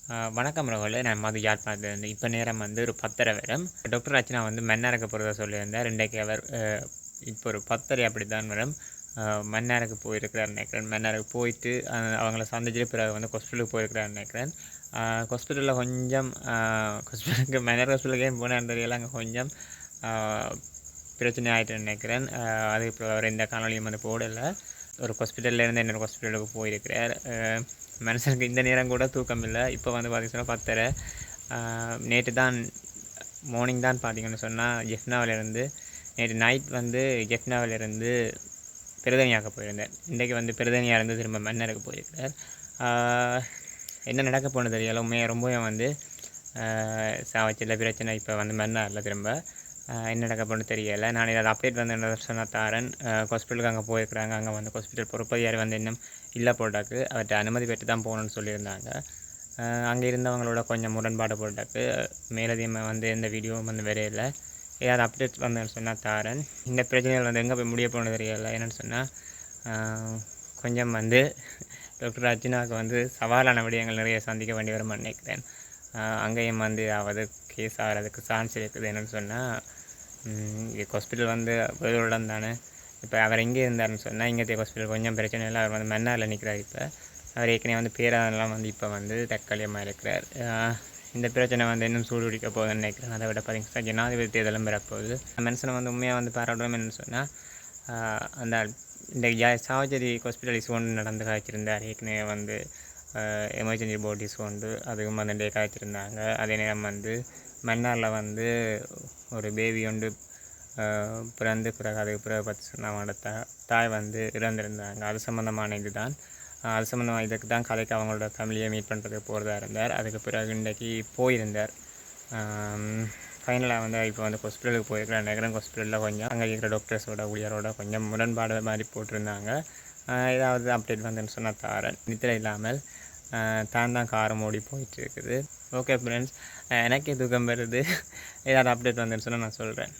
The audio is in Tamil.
வணக்கம் ரோகலே. நான் மது யாழ்ப்பாணத்துலேருந்து. இப்போ நேரம் வந்து ஒரு 10:30 வரும். டாக்டர் அர்ச்சனா வந்து மன்னாருக்கு போகிறதா சொல்லியிருந்தார். இன்றைக்கு அவர் இப்போ ஒரு 10:30 அப்படி தான் வரும். மன்னாருக்கு போயிருக்கிறார் நினைக்கிறேன். மன்னாருக்கு போயிட்டு அவங்கள சந்திச்சுட்டு பிறகு வந்து ஹாஸ்பிட்டலுக்கு போயிருக்கிறார் நினைக்கிறேன். ஹாஸ்பிட்டலில் கொஞ்சம் ஹாஸ்பிட்டலுக்கு மன்னார் ஹாஸ்பிட்டலுக்கு ஏன் போனான்னு தெரியல. அங்கே கொஞ்சம் பிரச்சனை ஆகிட்டு நினைக்கிறேன். அதுக்கு அப்புறம் அவர் எந்த காணொலியும் வந்து போடலை. ஒரு ஹாஸ்பிட்டல்லேருந்து இன்னொரு ஹாஸ்பிட்டலுக்கு போயிருக்கிறார். மனுஷனுக்கு இந்த நேரம் கூட தூக்கம் இல்லை. இப்போ வந்து பார்த்திங்கன்னா 10:30. நேற்று தான் மார்னிங் தான் பார்த்திங்கன்னு சொன்னால் ஜெஃப்னாவிலேருந்து நேற்று நைட் வந்து ஜெஃப்னாவிலேருந்து பிரதனியாக்க போயிருந்தேன். இன்றைக்கு வந்து பிரதனியாக இருந்து திரும்ப மன்னருக்கு போயிருக்கிறார். என்ன நடக்க போனது தெரியல. உண்மையாக ரொம்பவே வந்து சாவச்சில்ல பிரச்சனை. இப்போ வந்து மன்னாரில் திரும்ப என்ன நடக்க போகணும்னு தெரியலை. நான் இதை அப்டேட் வந்து என்ன சொன்னால் தாரன். ஹாஸ்பிட்டலுக்கு அங்கே போயிருக்கிறாங்க. அங்கே வந்து ஹாஸ்பிட்டல் பொறுப்பதிகாரி வந்து இன்னும் இல்லை போட்டாக்கு அவர்கிட்ட அனுமதி பெற்று தான் போகணுன்னு சொல்லியிருந்தாங்க. அங்கே இருந்தவங்களோட கொஞ்சம் முரண்பாடு போட்டாக்கு மேலதிகமாக வந்து எந்த வீடியோவும் வந்து வரையில்லை. ஏதாவது அப்டேட் வந்தேன்னு சொன்னால் தாரன். இந்த பிரச்சனைகள் வந்து எங்கே போய் முடிய போகணுன்னு தெரியலை. என்னென்னு சொன்னால் கொஞ்சம் வந்து டாக்டர் அர்ச்சனாவுக்கு வந்து சவாலான விடயங்கள் நிறைய சந்திக்க வேண்டி வரும்னு நினைக்கிறேன். அங்கேயும் வந்து அவது கேஸ் ஆகிறதுக்கு சான்ஸ் இருக்குது. என்னென்னு சொன்னால் ஹாஸ்பிட்டல் வந்து வேலூரிடம் தானே. இப்போ அவர் எங்கே இருந்தார்னு சொன்னால் இங்கே ஹாஸ்பிட்டல் கொஞ்சம் பிரச்சனை இல்லை. அவர் வந்து மன்னாரில் நிற்கிறார். இப்போ அவர் ஏற்கனவே வந்து பேரெல்லாம் வந்து இப்போ வந்து தற்காலிகமாக இருக்கிறார். இந்த பிரச்சனை வந்து இன்னும் சூடு பிடிக்க போகுதுன்னு நினைக்கிறேன். அதை விட பார்த்திங்கன்னா ஜனாதிபதி தேர்தலும் பெறப்போகுது. மனுஷனை வந்து உண்மையாக வந்து பாராட்டுவோம். என்னென்னு சொன்னால் அந்த இந்த சாவச்சேரி ஹாஸ்பிட்டல் இஸ்கொண்டு நடந்து காய்ச்சிருந்தார். ஏற்கனவே வந்து எமர்ஜென்சி போர்ட் இஸ்கொண்டு அதுவும் வந்து காய்ச்சிருந்தாங்க. அதே நேரம் வந்து மன்னாரில் வந்து ஒரு பேபி ஒன்று பிறந்து பிறகு அதுக்கு பிறகு 10 நாளோட தாய் வந்து இறந்திருந்தாங்க. அது சம்மந்தமான இது தான். அது சம்மந்தமாக இதுக்கு தான் கதைக்கு அவங்களோட ஃபேமிலியை மீட் பண்ணுறதுக்கு போகிறதா இருந்தார். அதுக்கு பிறகு இன்றைக்கி போயிருந்தார். ஃபைனலாக வந்து இப்போ வந்து ஹாஸ்பிட்டலுக்கு போயிருக்கிறார். நகரம் ஹாஸ்பிட்டலில் கொஞ்சம் அங்கே இருக்கிற டாக்டர்ஸோட ஊழியரோட கொஞ்சம் முரண்பாடு மாதிரி போட்டிருந்தாங்க. ஏதாவது அப்டேட் வந்துன்னு சொன்னால் தாரன். நித்திரை இல்லாமல் தான் காரம் ஓடி போயிட்டுருக்குது. ஓகே ஃப்ரெண்ட்ஸ், எனக்கே தூக்கம் வருது. ஏதாவது அப்டேட் வந்துன்னு சொன்னால் நான் சொல்கிறேன்.